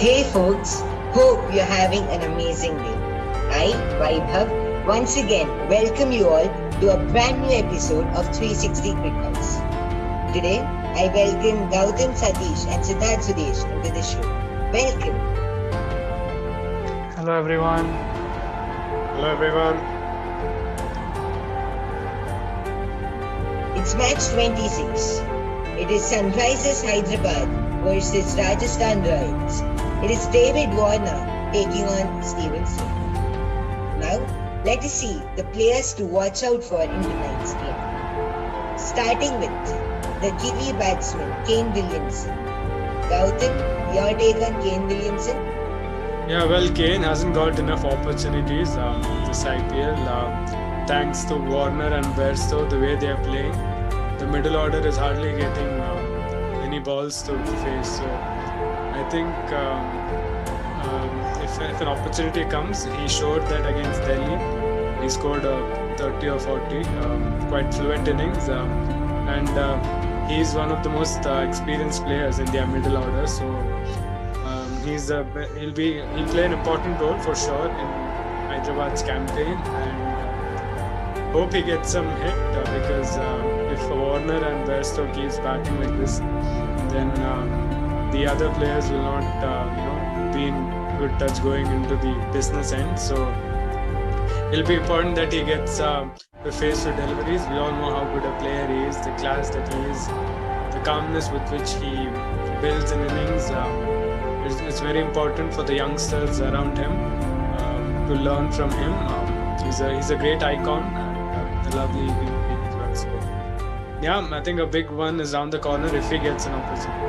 Hey folks, hope you're having an amazing day. I, Vaibhav, once again welcome you all to a brand new episode of 360 Crickhouse. Today, I welcome Gautam Satish and Siddharth Sudesh into the show. Welcome. Hello everyone. Hello everyone. It's match 26. It is Sunrisers Hyderabad versus Rajasthan Royals. It is David Warner taking on Stevenson. Now, let us see the players to watch out for in tonight's game. Starting with the Kiwi batsman Kane Williamson. Gautam, your take on Kane Williamson? Yeah, well, Kane hasn't got enough opportunities this IPL. Thanks to Warner and Bairstow, the way they are playing, the middle order is hardly getting any balls to face. So I think if an opportunity comes, he showed that against Delhi. He scored 30 or 40, quite fluent innings, and he's one of the most experienced players in their middle order. So he'll play an important role for sure in Hyderabad's campaign, and hope he gets some hit because if Warner and Bairstow keeps batting like this, then the other players will not be in good touch going into the business end. So it'll be important that he gets the face for deliveries. We all know how good a player he is, the class that he is, the calmness with which he builds an innings. It's very important for the youngsters around him to learn from him. He's a great icon and a lovely human being as well. So yeah, I think a big one is around the corner if he gets an opportunity.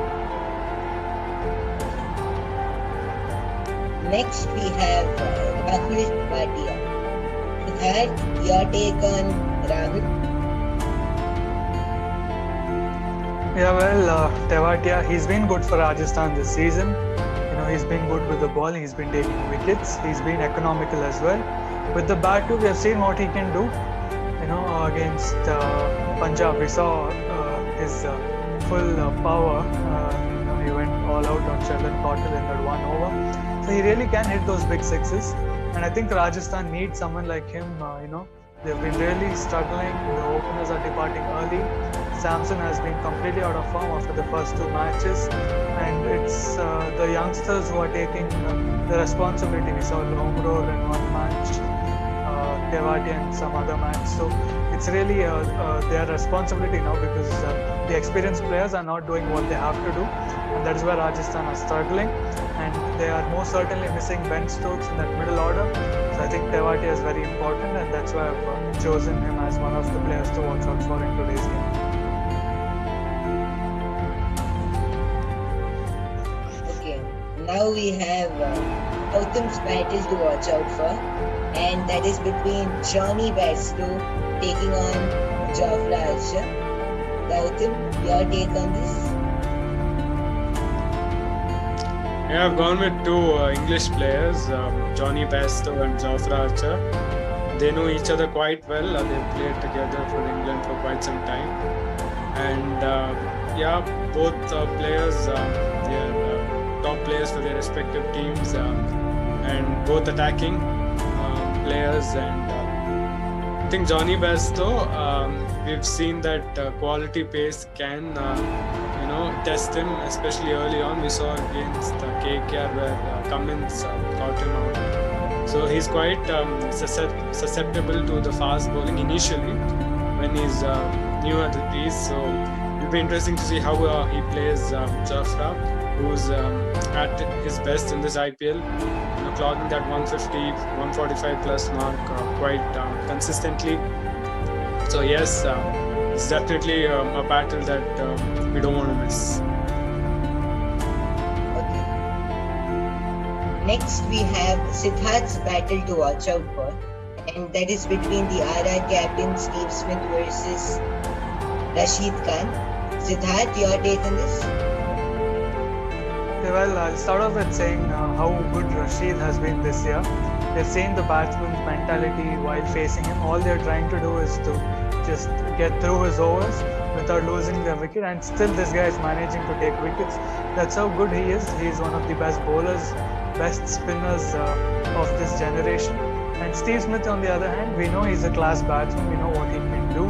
Next, we have Rahul Bhatia. Siddharth, your take on Rahul? Yeah, well, Tewatia, he's been good for Rajasthan this season. He's been good with the ball. He's been taking wickets. He's been economical as well. With the bat too, we have seen what he can do. Against Punjab, we saw his full power. He went all out on Sheldon Cottle in that one over. So he really can hit those big sixes. And I think Rajasthan needs someone like him. They've been really struggling. The openers are departing early. Samson has been completely out of form after the first two matches. And it's the youngsters who are taking the responsibility. We saw Lomro in one match, Tewati in some other match. So it's really their responsibility now because the experienced players are not doing what they have to do. And that is where Rajasthan are struggling. And they are most certainly missing Ben Stokes in that middle order. So I think Tewati is very important, and that's why I've chosen him as one of the players to watch out for in today's game. Now we have Gautam's battle to watch out for, and that is between Johnny Bairstow taking on Jofra Archer. Gautam, your take on this? Yeah, I've gone with two English players, Johnny Bairstow and Jofra Archer. They know each other quite well. They've played together for England for quite some time, and both players they're top players for their respective teams, and both attacking players. And I think Johnny Bairstow, we've seen that quality pace can test him, especially early on. We saw against KKR where Cummins caught him out. So he's quite susceptible to the fast bowling initially when he's new at the crease. So it'll be interesting to see how he plays Jofra, who's at his best in this IPL, clogging that 150, 145 plus mark quite consistently. So yes, it's definitely a battle that we don't want to miss. Okay. Next, we have Siddharth's battle to watch out for, and that is between the RR captain Steve Smith versus Rashid Khan. Siddharth, your take on this? Well, I'll start off with saying how good Rashid has been this year. They've seen the batsman's mentality while facing him. All they're trying to do is to just get through his overs without losing the wicket, and still this guy is managing to take wickets. That's how good he is. He is one of the best bowlers, best spinners of this generation. And Steve Smith, on the other hand, we know he's a class batsman. We know what he can do.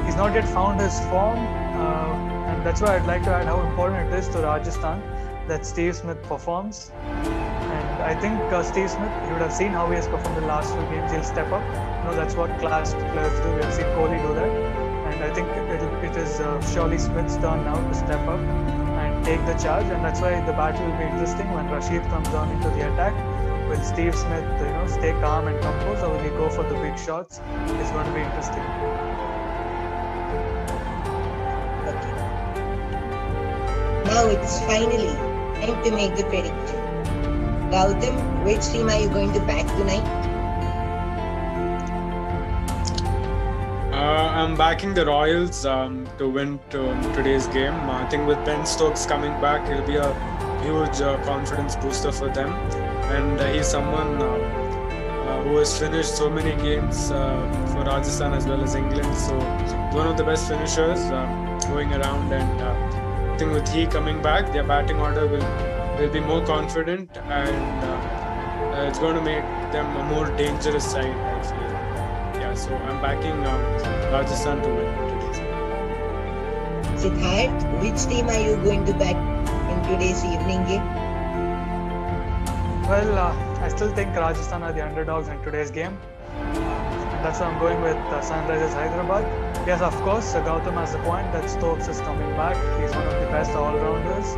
He's not yet found his form, and that's why I'd like to add how important it is to Rajasthan that Steve Smith performs. And I think Steve Smith, you would have seen how he has performed the last few games. He'll step up. That's what class players do. We have seen Kohli do that. And I think it is surely Smith's turn now to step up and take the charge. And that's why the battle will be interesting when Rashid comes on into the attack. Will Steve Smith, stay calm and composed, or will he go for the big shots? It's going to be interesting. Okay. Now it's finally time to make the prediction. Gautam, which team are you going to back tonight? I'm backing the Royals to win today's game. I think with Ben Stokes coming back, it'll be a huge confidence booster for them. And he's someone who has finished so many games for Rajasthan as well as England. So one of the best finishers going around. And I think with he coming back, their batting order will be more confident, and it's going to make them a more dangerous side, I feel. Yeah, so I'm backing Rajasthan to win today's game. Siddharth, which team are you going to back in today's evening game? Well, I still think Rajasthan are the underdogs in today's game. And that's why I'm going with Sunrisers Hyderabad. Yes, of course, Gautam has the point that Stokes is coming back. He's one of the best all-rounders.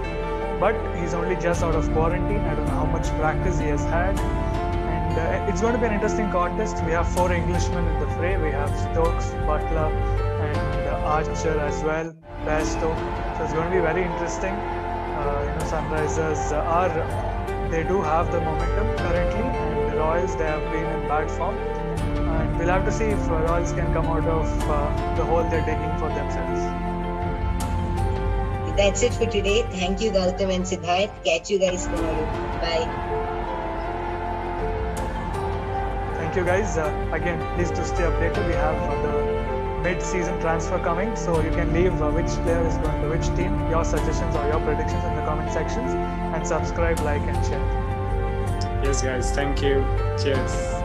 But he's only just out of quarantine. I don't know how much practice he has had. And it's going to be an interesting contest. We have 4 Englishmen in the fray. We have Stokes, Butler, and Archer as well, Bairstow. So it's going to be very interesting. Sunrisers they do have the momentum currently, and the Royals, they have been in bad form. And we'll have to see if Royals can come out of the hole they're digging for themselves. That's it for today. Thank you, Gautam and Siddharth. Catch you guys tomorrow. Bye. Thank you guys. Again, please do stay updated. We have the mid-season transfer coming, so you can leave which player is going to which team, your suggestions or your predictions in the comment sections, and subscribe, like and share. Yes, guys. Thank you. Cheers.